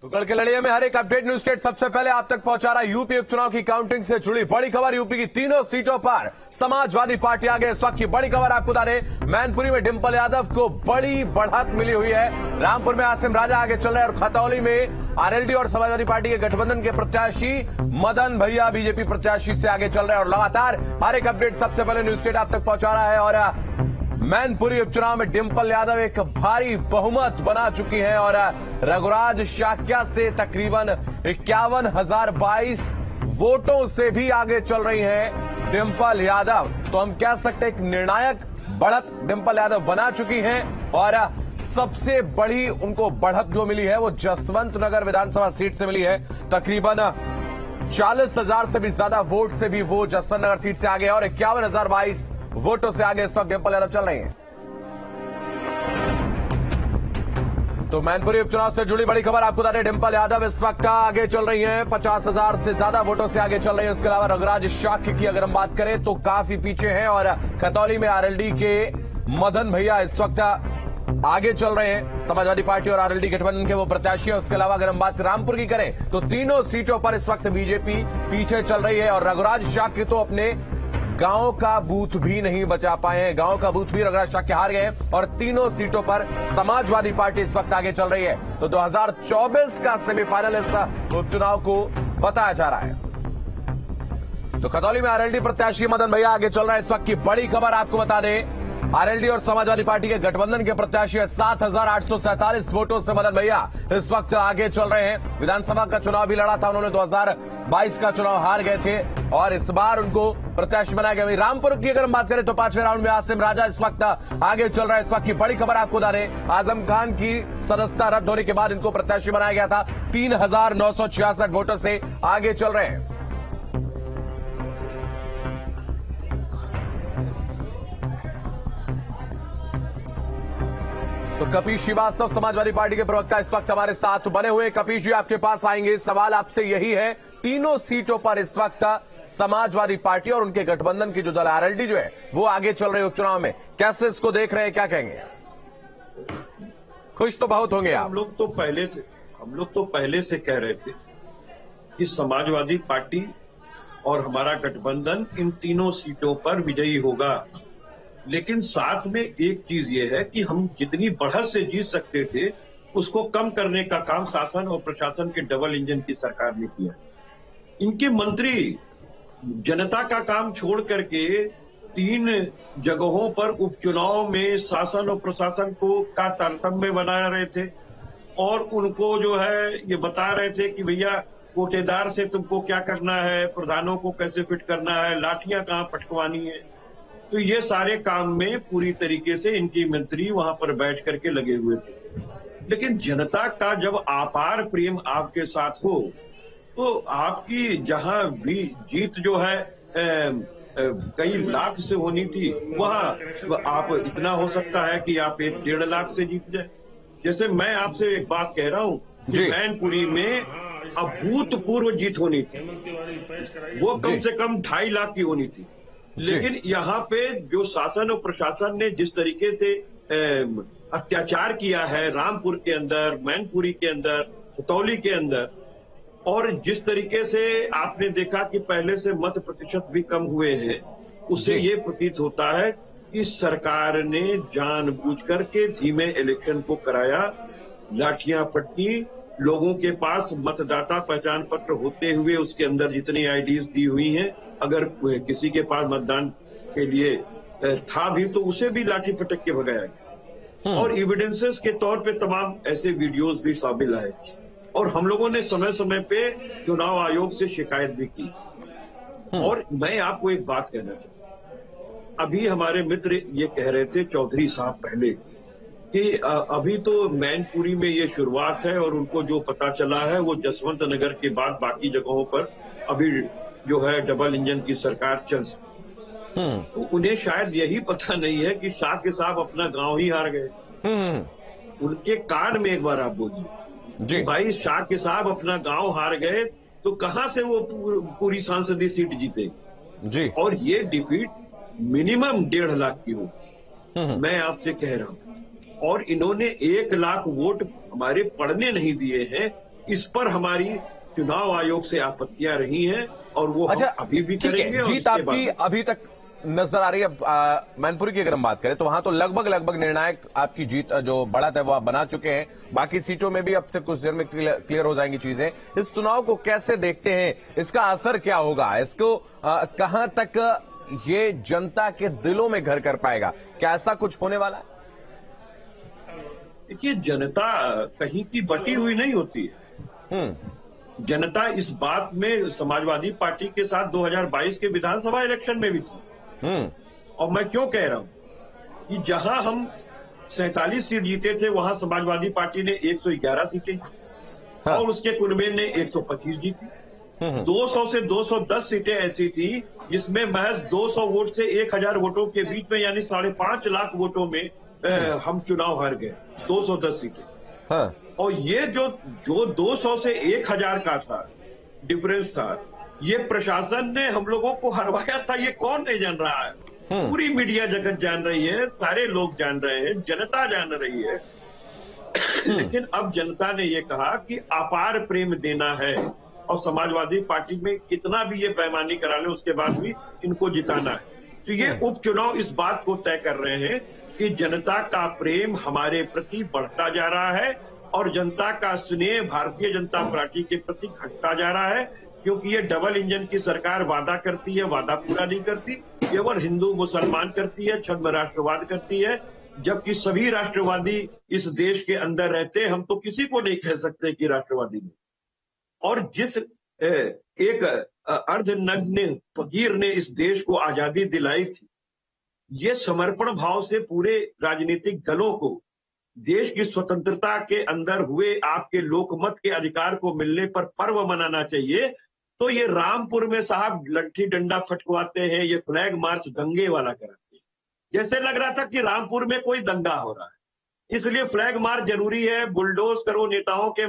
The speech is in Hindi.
तो कल के लड़िये में हर एक अपडेट न्यूज स्टेट सबसे पहले आप तक पहुंचा रहा यूपी उपचुनाव की काउंटिंग से जुड़ी बड़ी खबर। यूपी की तीनों सीटों पर समाजवादी पार्टी आगे। इस वक्त की बड़ी खबर आपको बता दें, मैनपुरी में डिंपल यादव को बड़ी बढ़त मिली हुई है। रामपुर में आसिम राजा आगे चल रहे हैं और खतौली में आरएलडी और समाजवादी पार्टी के गठबंधन के प्रत्याशी मदन भैया बीजेपी प्रत्याशी से आगे चल रहे हैं। और लगातार हर एक अपडेट सबसे पहले न्यूज स्टेट आप तक पहुंचा रहा है। और मैनपुरी उपचुनाव में डिंपल यादव एक भारी बहुमत बना चुकी हैं और रघुराज शाक्या से तकरीबन 51,022 वोटों से भी आगे चल रही हैं डिंपल यादव। तो हम कह सकते हैं एक निर्णायक बढ़त डिंपल यादव बना चुकी हैं। और सबसे बड़ी उनको बढ़त जो मिली है वो जसवंत नगर विधानसभा सीट से मिली है। तकरीबन 40,000 से भी ज्यादा वोट से भी वो जसवंत नगर सीट से आगे और 51,022 वोटों से आगे इस वक्त डिंपल यादव चल रही हैं। तो मैनपुरी उपचुनाव से जुड़ी बड़ी खबर आपको बता दें, डिंपल यादव इस वक्त आगे चल रही हैं, 50,000 से ज्यादा वोटों से आगे चल रही है। उसके अलावा रघुराज शाक्य की अगर हम बात करें तो काफी पीछे हैं और खतौली में आरएलडी के मदन भैया इस वक्त आगे चल रहे हैं। समाजवादी पार्टी और आरएलडी गठबंधन के वो प्रत्याशी है। उसके अलावा अगर हम बात रामपुर की करें तो तीनों सीटों पर इस वक्त बीजेपी पीछे चल रही है और रघुराज शाक्य तो अपने गांव का बूथ भी नहीं बचा पाए हैं। गांव का बूथ भी रघुराज शाक्य हार गए और तीनों सीटों पर समाजवादी पार्टी इस वक्त आगे चल रही है। तो 2024 का सेमीफाइनल इस उपचुनाव को बताया जा रहा है। तो खतौली में आरएलडी प्रत्याशी मदन भैया आगे चल रहा है। इस वक्त की बड़ी खबर आपको बता दें, आरएलडी और समाजवादी पार्टी के गठबंधन के प्रत्याशी 7,847 वोटों से मदन भैया इस वक्त आगे चल रहे हैं। विधानसभा का चुनाव भी लड़ा था उन्होंने, 2022 का चुनाव हार गए थे और इस बार उनको प्रत्याशी बनाया गया। रामपुर की अगर हम बात करें तो 5वें राउंड में आसिम राजा इस वक्त आगे चल रहा है। इस वक्त की बड़ी खबर आपको बता दें, आजम खान की सदस्यता रद्द होने के बाद इनको प्रत्याशी बनाया गया था। 3,966 वोटों से आगे चल रहे हैं। तो कपीश श्रीवास्तव समाजवादी पार्टी के प्रवक्ता इस वक्त हमारे साथ बने हुए। कपीश जी आपके पास आएंगे, सवाल आपसे यही है, तीनों सीटों पर इस वक्त समाजवादी पार्टी और उनके गठबंधन की जो दल आरएलडी जो है वो आगे चल रहे उपचुनाव में, कैसे इसको देख रहे हैं, क्या कहेंगे? खुश तो बहुत होंगे आप। हम लोग तो पहले से कह रहे थे कि समाजवादी पार्टी और हमारा गठबंधन इन तीनों सीटों पर विजयी होगा। लेकिन साथ में एक चीज ये है कि हम जितनी बढ़त से जीत सकते थे उसको कम करने का काम शासन और प्रशासन के डबल इंजन की सरकार ने किया। इनके मंत्री जनता का काम छोड़ करके 3 जगहों पर उपचुनाव में शासन और प्रशासन को का तारतम्य बना रहे थे और उनको जो है ये बता रहे थे कि भैया कोटेदार से तुमको क्या करना है, प्रधानों को कैसे फिट करना है, लाठियां कहां पटकवानी है। तो ये सारे काम में पूरी तरीके से इनकी मंत्री वहां पर बैठ करके लगे हुए थे। लेकिन जनता का जब अपार प्रेम आपके साथ हो तो आपकी जहां भी जीत जो है कई लाख से होनी थी, वहां आप इतना हो सकता है कि आप 1-1.5 लाख से जीत जाए। जैसे मैं आपसे एक बात कह रहा हूं कि मैनपुरी में अभूतपूर्व जीत होनी थी, वो कम से कम 2.5 लाख की होनी थी। लेकिन यहाँ पे जो शासन और प्रशासन ने जिस तरीके से अत्याचार किया है रामपुर के अंदर, मैनपुरी के अंदर, खतौली के अंदर, और जिस तरीके से आपने देखा कि पहले से मत प्रतिशत भी कम हुए हैं, उससे ये प्रतीत होता है कि सरकार ने जानबूझ करके धीमे इलेक्शन को कराया, लाठियां फटकी, लोगों के पास मतदाता पहचान पत्र होते हुए उसके अंदर जितनी आईडीज दी हुई हैं, अगर किसी के पास मतदान के लिए था भी तो उसे भी लाठी पटक के भगाया गया। और एविडेंसेस के तौर पे तमाम ऐसे वीडियोस भी शामिल आए और हम लोगों ने समय समय पे चुनाव आयोग से शिकायत भी की। और मैं आपको एक बात कहना चाहता हूं, अभी हमारे मित्र ये कह रहे थे चौधरी साहब पहले कि अभी तो मैनपुरी में ये शुरुआत है और उनको जो पता चला है वो जसवंत नगर के बाद बाकी जगहों पर अभी जो है डबल इंजन की सरकार चल सकती। तो उन्हें शायद यही पता नहीं है कि शाक्य साहब अपना गांव ही हार गए। उनके कान में एक बार आप बोलिए, भाई शाक्य साहब अपना गांव हार गए तो कहां से वो पूरी सांसदीय सीट जीते जी। और ये डिफीट मिनिमम 1.5 लाख की होगी, मैं आपसे कह रहा हूं। और इन्होंने 1 लाख वोट हमारे पड़ने नहीं दिए हैं, इस पर हमारी चुनाव आयोग से आपत्तियां रही हैं और वो हम अभी भी ठीक करेंगे। है, और जीत आपकी अभी तक नजर आ रही है। मैनपुरी की अगर हम बात करें तो वहां तो लगभग निर्णायक आपकी जीत जो बढ़त है वो आप बना चुके हैं। बाकी सीटों में भी अब से कुछ देर में क्लियर हो जाएंगी चीजें। इस चुनाव को कैसे देखते हैं, इसका असर क्या होगा, इसको कहां तक ये जनता के दिलों में घर कर पाएगा, क्या ऐसा कुछ होने वाला है? देखिए, जनता कहीं की बटी हुई नहीं होती है। जनता इस बात में समाजवादी पार्टी के साथ 2022 के विधानसभा इलेक्शन में भी थी। और मैं क्यों कह रहा हूं कि जहां हम 47 सीट जीते थे वहां समाजवादी पार्टी ने 111 सीटें और उसके कुनबे ने 125 जीती। 200 से 210 सीटें ऐसी थी जिसमें महज 200 वोट से 1000 वोटों के बीच में यानी 5.5 लाख वोटों में हम चुनाव हार गए। 210 सीटें। और ये जो 200 से 1000 का था डिफरेंस था, ये प्रशासन ने हम लोगों को हरवाया था। ये कौन नहीं जान रहा है? पूरी मीडिया जगत जान रही है, सारे लोग जान रहे हैं, जनता जान रही है। लेकिन अब जनता ने ये कहा कि अपार प्रेम देना है और समाजवादी पार्टी में कितना भी ये बेईमानी करा ले उसके बाद भी इनको जिताना है। तो ये उपचुनाव इस बात को तय कर रहे हैं कि जनता का प्रेम हमारे प्रति बढ़ता जा रहा है और जनता का स्नेह भारतीय जनता पार्टी के प्रति घटता जा रहा है, क्योंकि ये डबल इंजन की सरकार वादा करती है, वादा पूरा नहीं करती। केवल हिंदू मुसलमान करती है, छद्म राष्ट्रवाद करती है, जबकि सभी राष्ट्रवादी इस देश के अंदर रहते हैं। हम तो किसी को नहीं कह सकते कि राष्ट्रवादी नहीं। और जिस एक अर्धनग्न फकीर ने इस देश को आजादी दिलाई थी, ये समर्पण भाव से पूरे राजनीतिक दलों को देश की स्वतंत्रता के अंदर हुए आपके लोकमत के अधिकार को मिलने पर पर्व मनाना चाहिए। तो ये रामपुर में साहब लट्ठी डंडा फटकवाते हैं, ये फ्लैग मार्च दंगे वाला कराते हैं, जैसे लग रहा था कि रामपुर में कोई दंगा हो रहा है। इसलिए फ्लैग मार्च जरूरी है, बुलडोज करो नेताओं के